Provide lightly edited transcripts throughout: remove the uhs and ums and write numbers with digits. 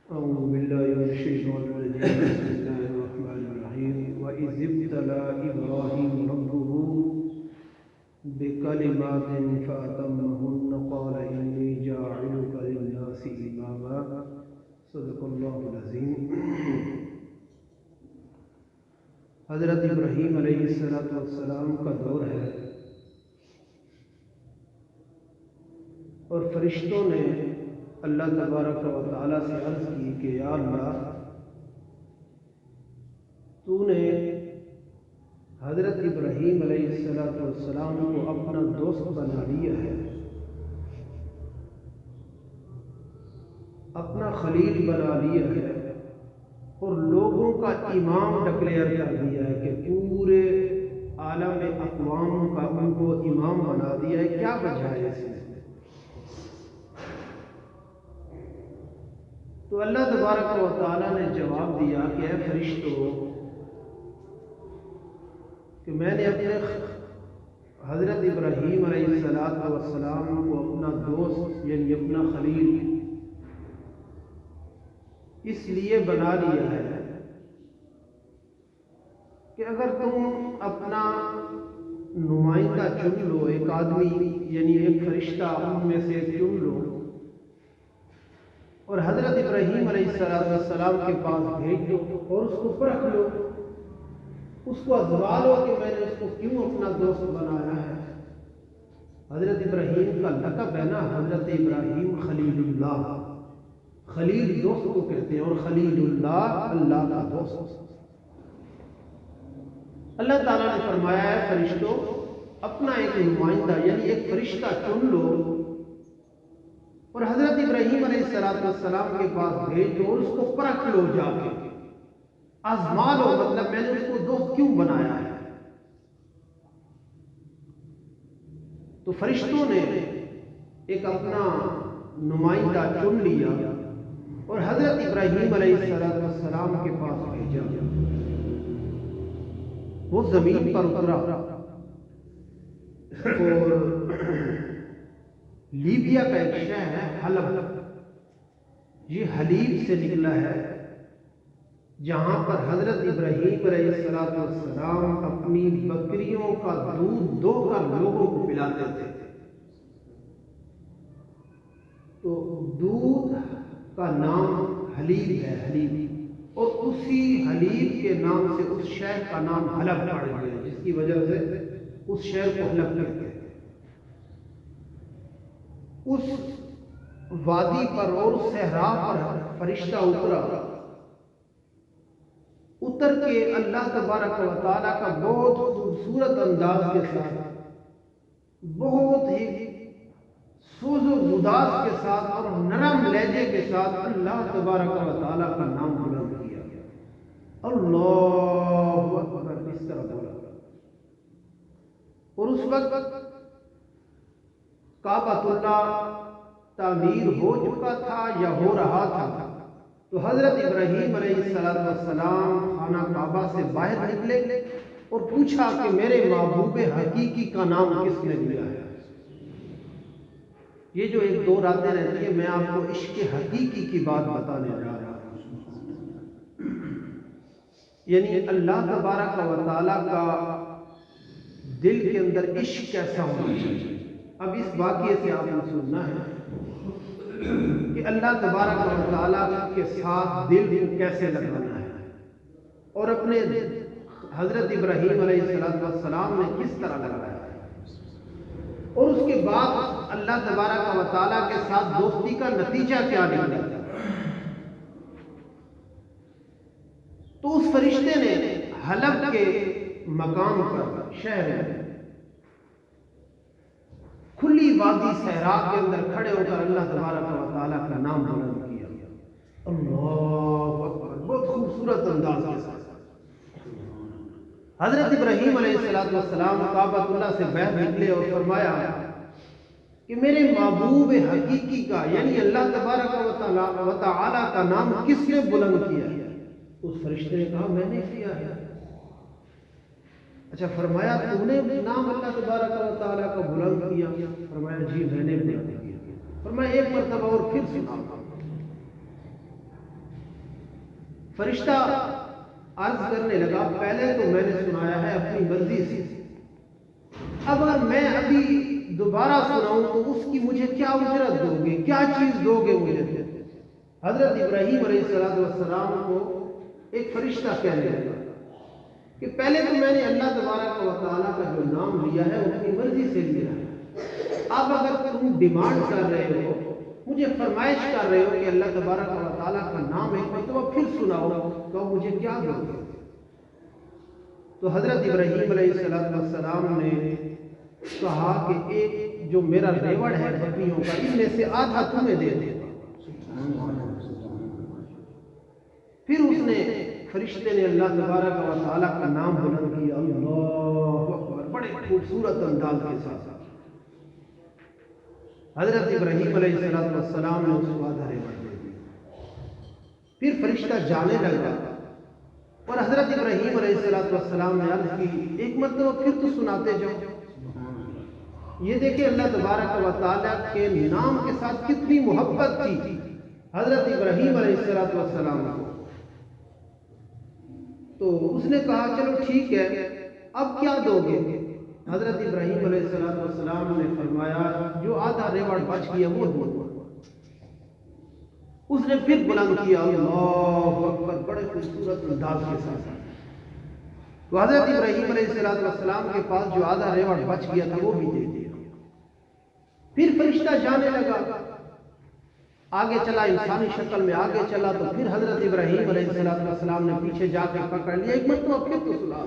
أعوذ بالله من الشيطان الرجيم بسم الله الرحمن الرحيم وإذ ابتلى إبراهيم ربه بكلمات فأتمهن قال إني جاعلك للناس إماما صدق الله العظيم۔ حضرت ابراہیم علیہ السلام کا دور ہے اور فرشتوں نے اللہ تبارک و تعالیٰ سے عرض کی کہ یا اللہ، تو نے حضرت ابراہیم علیہ السلام کو اپنا دوست بنا لیا ہے، اپنا خلیل بنا لیا ہے اور لوگوں کا امام ڈکلیئر کر دیا ہے کہ پورے عالم اقوام کا ان کو امام بنا دیا ہے۔ کیا وجہ ہے اس میں؟ تو اللہ تبارک و تعالیٰ نے جواب دیا کہ اے فرشتوں، کہ میں نے اپنے حضرت ابراہیم علیہ السلام کو اپنا دوست یعنی اپنا خلیل اس لیے بنا لیا ہے کہ اگر تم اپنا نمائندہ چن لو، ایک آدمی یعنی ایک فرشتہ ان میں سے چن لو اور حضرت ابراہیم علیہ السلام کے پاس بھیج دو اور اس کو پرکھ لو، اس کو آزما لو کہ میں نے اس کو کیوں اپنا دوست بنایا ہے۔ حضرت ابراہیم کا لقب ہے نا، حضرت ابراہیم خلیل اللہ، خلیل دوست کو کہتے ہیں، اور خلیل اللہ اللہ کا دوست۔ اللہ تعالیٰ نے فرمایا ہے فرشتوں، اپنا ایک نمائندہ یعنی ایک فرشتہ چن لو اور حضرت ابراہیم علیہ السلام کے پاس بھیج دو اور اس کو پرکھ لو، جا کے آزما لو، مطلب میں نے اس کو دوست کیوں بنایا ہے۔ تو فرشتوں نے ایک اپنا نمائندہ چن لیا اور حضرت ابراہیم علیہ السلام کے پاس بھیجا۔ وہ زمین پر اترا اور لیبیا کا ایک شہر ہے حلب، یہ حلیب سے نکلا ہے، جہاں پر حضرت ابراہیم علیہ السلام اپنی بکریوں کا دودھ دو کر لوگوں کو پلاتے تھے۔ تو دودھ کا نام حلیب ہے، حلیب، اور اسی حلیب کے نام سے اس شہر کا نام حلب پڑ گیا، جس کی وجہ سے اس شہر کو حلب کہتے ہیں۔ اس وادی پر اور صحرا پر فرشتہ اتر کے اللہ تبارک و تعالیٰ کا بہت خوبصورت انداز کے ساتھ، بہت ہی سوز و گداز کے ساتھ اور نرم لہجے کے ساتھ اللہ تبارک و تعالیٰ کا نام بلند کیا، اللہ اکبر، اس طرح بولا۔ اور اس وقت کعبۃ اللہ تعمیر ہو چکا تھا یا ہو رہا تھا، تو حضرت ابراہیم علیہ السلام خانہ کعبہ سے باہر نکلے اور پوچھا کہ میرے محبوب حقیقی کا نام کس نے دیا ہے۔ یہ جو ایک دو راتیں رہتی ہیں، میں آپ کو عشق حقیقی کی بات بتانے جا رہا ہوں، یعنی اللہ تبارک و تعالیٰ کا دل کے اندر عشق کیسا ہونا چاہیے۔ اب اس واقعے سے آپ نے سننا ہے کہ اللہ تبارک و تعالیٰ کے ساتھ دل کو کیسے لگانا ہے اور اپنے حضرت ابراہیم علیہ السلام نے کس طرح لگایا ہے، اور اس کے بعد اللہ تبارک و تعالیٰ کے ساتھ دوستی کا نتیجہ کیا نکلا۔ تو اس فرشتے نے حلب کے مقام پر، شہر میں کھلی وادی صحرا کے اندر کھڑے ہو کر اللہ تبارک و تعالیٰ کا نام بلند کیا، اللہ اکبر، بہت خوبصورت انداز کے ساتھ۔ حضرت ابراہیم علیہ السلام کعبۃ اللہ سے باہر نکلے اور فرمایا کہ میرے محبوب حقیقی کا یعنی اللہ تبارک و تعالیٰ کا نام کس نے بلند کیا؟ اس فرشتے نے کہا میں نے کیا ہے۔ اچھا، فرمایا تو نے نام اللہ تبارک و تعالیٰ کا بلند کیا؟ فرمایا جی میں نے بلند کیا۔ فرمایا ایک مرتبہ اور پھر سنا۔ فرشتہ عرض کرنے لگا پہلے تو میں نے سنایا ہے اپنی مرضی سے، اب اگر میں ابھی دوبارہ سناؤں تو اس کی مجھے کیا اجرت دو گے، کیا چیز دو گے مجھے؟ حضرت ابراہیم علیہ السلام کو ایک فرشتہ کہنے لگا کہ پہلے تو میں نے اللہ تبارک و تعالیٰ کا جو نام لیا ہے وہ اپنی مرضی سے لیا ہے، اب اگر تم ڈیمانڈ کر رہے ہو، مجھے فرمائش کر رہے ہو کہ اللہ تبارک و تعالیٰ کا نام ایک مرتبہ پھر سناؤ، تو مجھے کیا دو گے؟ تو حضرت ابراہیم علیہ السلام نے کہا کہ ایک جو میرا ریوڑ ہے بکریوں کا، اس میں سے آدھا تمہیں دے دے۔ پھر اس نے فرشتے نے اللہ تبارک و تعالیٰ کا نام بلند کیا، اللہ اکبر، بڑے خوبصورت انداز کے ساتھ حضرت ابراہیم علیہ السلام نے اس کو آدھا ریوڑ دے دیا۔ پھر فرشتہ جانے لگا اور حضرت ابراہیم علیہ السلام نے عرض کی ایک مرتبہ پھر تو سناتے جاؤ۔ یہ دیکھیں اللہ تبارک و تعالیٰ کے نام کے ساتھ کتنی محبت تھی حضرت ابراہیم علیہ السلام کو۔ تو اس نے کہا چلو ٹھیک ہے، اب کیا دو گے؟ حضرت ابراہیم علیہ السلام نے فرمایا جو آدھا ریوڑ بچ گیا وہ دو۔ اس نے پھر بلند کیا اللہ اکبر، بڑے خوبصورت انداز کے ساتھ۔ تو حضرت ابراہیم علیہ السلام کے پاس جو آدھا ریوڑ بچ گیا تھا وہ بھی دے دیا۔ پھر فرشتہ جانے لگا، آگے چلا، انسانی شکل میں آگے چلا، تو پھر حضرت ابراہیم علیہ السلام نے پیچھے جا کے پکڑ لیا، ایک مرتبہ پھر تو سنا۔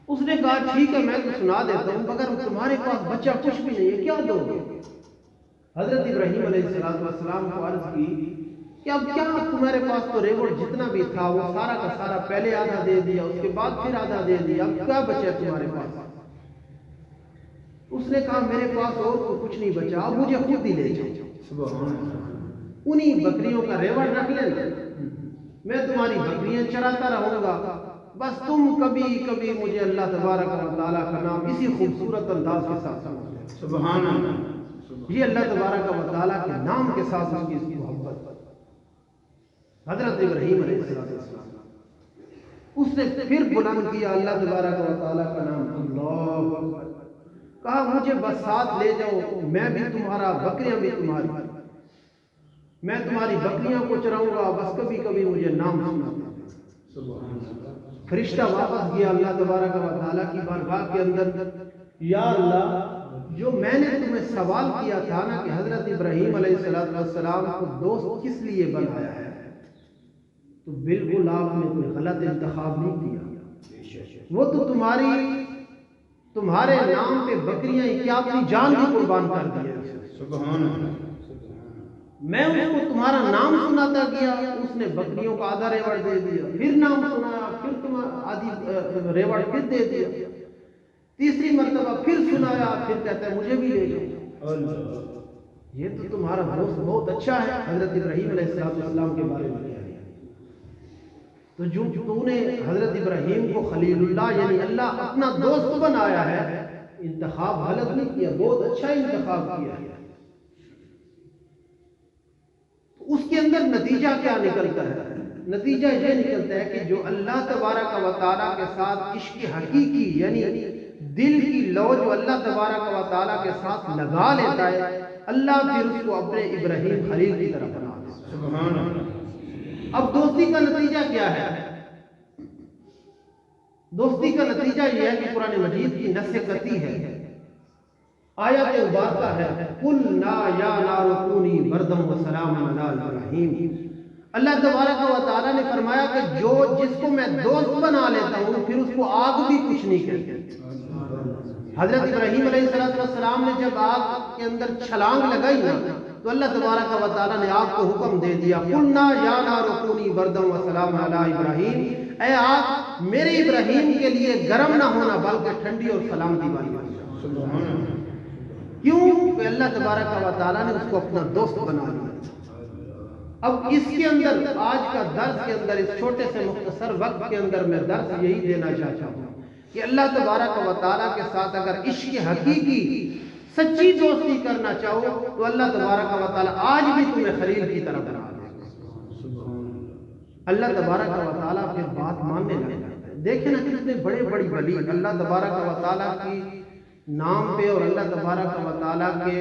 اس نے کہا ٹھیک ہے میں تو سنا دیتا ہوں، مگر تمہارے پاس بچہ کچھ بھی نہیں ہے، کیا دو گے؟ حضرت ابراہیم علیہ السلام کو عرض کی کہ اب کیا تمہارے پاس تو ریوڑ جتنا بھی تھا وہ سارا کا سارا پہلے آدھا دے دیا، اس کے بعد پھر آدھا دے دیا، اب کیا بچا تمہارے پاس؟ اس نے کہا میرے پاس اور تو کچھ نہیں بچا، اب مجھے خود ہی لے جاؤ، انہی بکریوں کا ریوڑ رکھ لینا، میں تمہاری بکریاں چراتا رہوں گا، بس تم کبھی کبھی مجھے اللہ تبارک و تعالیٰ کا نام اسی خوبصورت انداز کے ساتھ سمجھ۔ سبحان اللہ، یہ اللہ تبارک و تعالیٰ کے نام کے ساتھ اس کی محبت۔ حضرت ابراہیم علیہ السلام اس نے پھر بلند کیا اللہ تبارک و تعالیٰ کا نام، اللہ اکبر، کہا مجھے بس ساتھ لے جاؤ، میں بھی تمہارا، بکریاں بھی تمہاری، میں تمہاری بکریاں کو چراؤں گا، بس کبھی کبھی مجھے نام سناتا۔ فرشتہ واپس گیا اللہ تبارک و تعالیٰ کی بارگاہ کے اندر، یا اللہ جو میں نے تمہیں سوال کیا تھا نا کہ حضرت ابراہیم علیہ السلام کو دوست کس لیے بنایا ہے، تو بالکل آپ نے کوئی غلط انتخاب نہیں کیا، وہ تو تمہارے نام پہ بکریاں کیا اپنی جان بھی قربان کر دی ہے، سبحان اللہ، میں اس کو تمہارا نام سناتا گیا، اس نے بکریوں کا آدھا ریوڑ دے دیا، پھر نام سنایا، پھر تمہارا آدھی ریوڑ پھر دے دیا، تیسری مرتبہ پھر سنایا، پھر کہتا ہے مجھے بھی لے جاؤ، یہ تو تمہارا دوست بہت اچھا ہے۔ حضرت ابراہیم علیہ السلام کے بارے میں تو جو تو نے حضرت ابراہیم کو خلیل اللہ یعنی اللہ اپنا دوست بنایا ہے، انتخاب غلط نہیں کیا، بہت اچھا انتخاب کیا ہے۔ اس کے اندر نتیجہ کیا نکلتا ہے؟ نتیجہ یہ نکلتا ہے کہ جو اللہ تبارک و تعالیٰ کے ساتھ عشق حقیقی یعنی دل کی لو جو اللہ تبارک و تعالیٰ کے ساتھ لگا لیتا ہے، اللہ پھر اس کو اپنے ابراہیم خلیل کی طرف بنا دیتا ہے۔ سبحان اللہ۔ اب دوستی کا نتیجہ کیا ہے؟ دوستی کا نتیجہ یہ ہے کہ قرآن مجید کی نص قطعی ہے، آیت مبارکہ ہے، قُلْنَا يَا نَارُ كُونِي بَرْدًا وَسَلَامًا عَلَىٰ إِبْرَاهِيمَ۔ اللہ تبارک و تعالیٰ نے فرمایا کہ جس کو میں دوست بنا لیتا ہوں پھر اس کو آگ بھی کچھ نہیں کہتی۔ حضرت ابراہیم علیہ السلام نے جب آگ کے اندر چھلانگ لگائی نا تو اللہ تبارک و تعالیٰ نے آگ کو حکم دے دیا، قُلْنَا يَا نَارُ كُونِي بَرْدًا وَسَلَامًا عَلَىٰ إِبْرَاهِيمَ، اے آگ میرے ابراہیم کے لیے گرم نہ ہونا بلکہ ٹھنڈی اور سلامتی والی بن جائے۔ کیوں کہ اللہ تبارک و تعالیٰ نے اس کو اپنا دوست بنا لیا۔ اب اس کے اندر آج کا درس کے اندر اس چھوٹے سے مختصر وقت کے اندر میں درس یہی دینا چاہتا ہوں کہ اللہ تبارک و تعالیٰ کے ساتھ اگر عشق حقیقی سچی دوستی کرنا چاہو تو اللہ تبارک و تعالیٰ آج بھی تمہیں خلیل کی طرف بنا دے گا۔ اللہ تبارک و تعالیٰ پھر بات ماننے لگ جاتا ہے۔ دیکھیں نا کتنے بڑے بڑی ولی اللہ تبارک و تعالیٰ کی نام پہ اور اللہ تبارک و تعالیٰ کے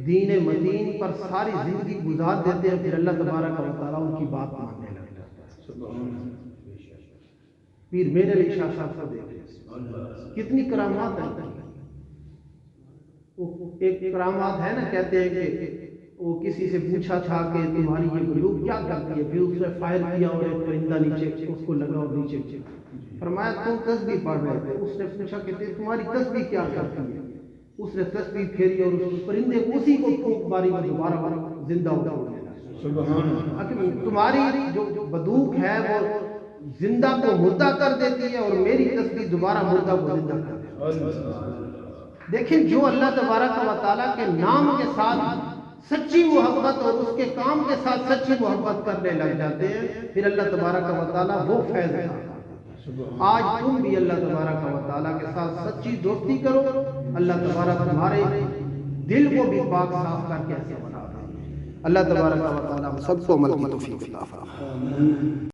دین متین پر ساری زندگی گزار دیتے ہیں، پھر اللہ تبارک و تعالیٰ ان کی بات ماننے لگ جاتا ہے۔ پیر میر علی شاہ صاحب کو دیکھیں کتنی کرامات ہیں۔ ایک کرامات ہے نا، کہتے ہیں کہ وہ کسی سے پوچھا تھا کہ تمہاری یہ بندوق کیا کرتی ہے، پھر اس نے فائر کیا اور ایک پرندہ نیچے اس کو لگا اور نیچے فرمایا تم تسبیح پڑھ رہے تھے، اس نے پوچھا کہ تمہاری تسبیح کیا کرتی ہے، اس نے تسبیح پھیری اور اس پرندے کو اسی کو پھونک ماری وہ دوبارہ زندہ ہو گیا۔ تمہاری جو بندوق ہے وہ زندہ کو مردہ کر دیتی ہے اور میری تسبیح دوبارہ مردہ کو زندہ کر دیتی ہے۔ دیکھیں جو اللہ تبارک و تعالیٰ کے نام کے ساتھ سچی محبت اور اس کے کام کے ساتھ سچی محبت کرنے لگ جاتے ہیں، پھر اللہ تبارک و تعالیٰ وہ فیض ہے۔ آج تم بھی اللہ تبارک و تعالیٰ کے ساتھ سچی دوستی کرو، اللہ تبارک تمہارے دل کو بھی پاک صاف کر کے ایسا بنا دے۔ اللہ تبارک و تعالیٰ ہم سب کو عمل کی توفیق عطا فرمائے۔